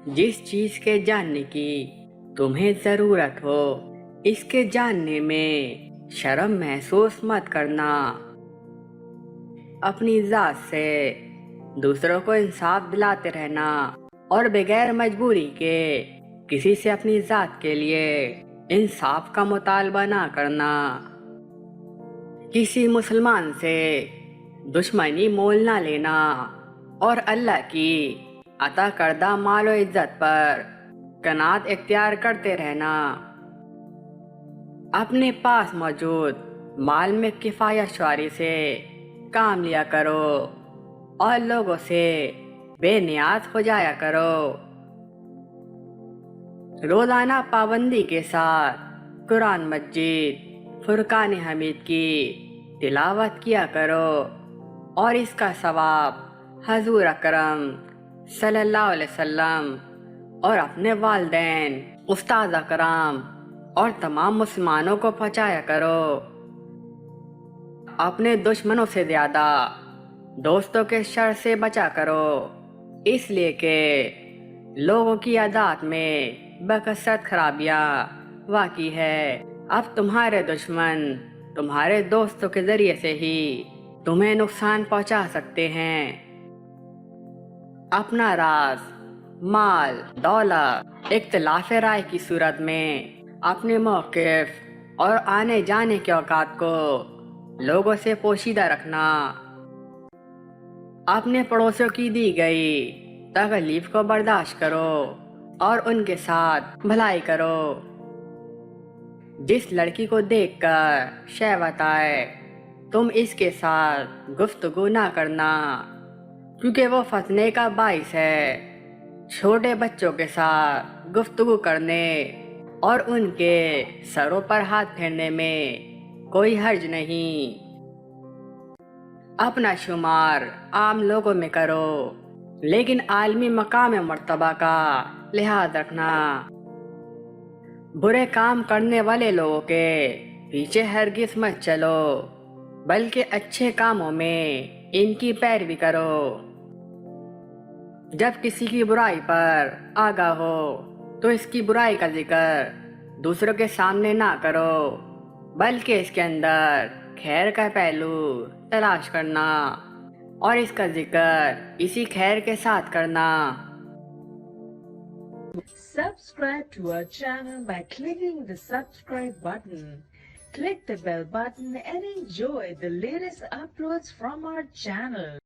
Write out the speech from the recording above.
جس چیز کے جاننے کی تمہیں ضرورت ہو اس کے جاننے میں شرم محسوس مت کرنا۔ اپنی ذات سے دوسروں کو انصاف دلاتے رہنا اور بغیر مجبوری کے کسی سے اپنی ذات کے لیے انصاف کا مطالبہ نہ کرنا۔ کسی مسلمان سے دشمنی مول نہ لینا اور اللہ کی عطا کردہ مال و عزت پر قناعت اختیار کرتے رہنا۔ اپنے پاس موجود مال میں کفایت شعاری سے کام لیا کرو اور لوگوں سے بے نیاز ہو جایا کرو۔ روزانہ پابندی کے ساتھ قرآن مجید فرقان حمید کی تلاوت کیا کرو اور اس کا ثواب حضور اکرم صلی اللہ علیہ وسلم اور اپنے والدین، استاد اکرام اور تمام مسلمانوں کو پہنچایا کرو۔ اپنے دشمنوں سے زیادہ دوستوں کے شر سے بچا کرو، اس لیے کہ لوگوں کی عادات میں بکثرت خرابیاں واقع ہے۔ اب تمہارے دشمن تمہارے دوستوں کے ذریعے سے ہی تمہیں نقصان پہنچا سکتے ہیں۔ اپنا راز، مال، دولت، اختلاف رائے کی صورت میں اپنے موقف اور آنے جانے کے اوقات کو لوگوں سے پوشیدہ رکھنا۔ اپنے پڑوسیوں کی دی گئی تکلیف کو برداشت کرو اور ان کے ساتھ بھلائی کرو۔ جس لڑکی کو دیکھ کر شہوت آئے تم اس کے ساتھ گفتگو نہ کرنا، کیونکہ وہ فتنے کا باعث ہے۔ چھوٹے بچوں کے ساتھ گفتگو کرنے اور ان کے سروں پر ہاتھ پھیرنے میں کوئی حرج نہیں۔ اپنا شمار عام لوگوں میں کرو، لیکن عالمی مقام مرتبہ کا لحاظ رکھنا۔ برے کام کرنے والے لوگوں کے پیچھے ہرگز مت چلو، بلکہ اچھے کاموں میں ان کی پیروی کرو۔ جب کسی کی برائی پر آگاہ ہو تو اس کی برائی کا ذکر دوسروں کے سامنے نہ کرو، بلکہ اس کے اندر خیر کا پہلو تلاش کرنا اور اس کا ذکر اسی خیر کے ساتھ کرنا۔ Subscribe to our channel by clicking the subscribe button. Click the bell button and enjoy the latest uploads from our channel.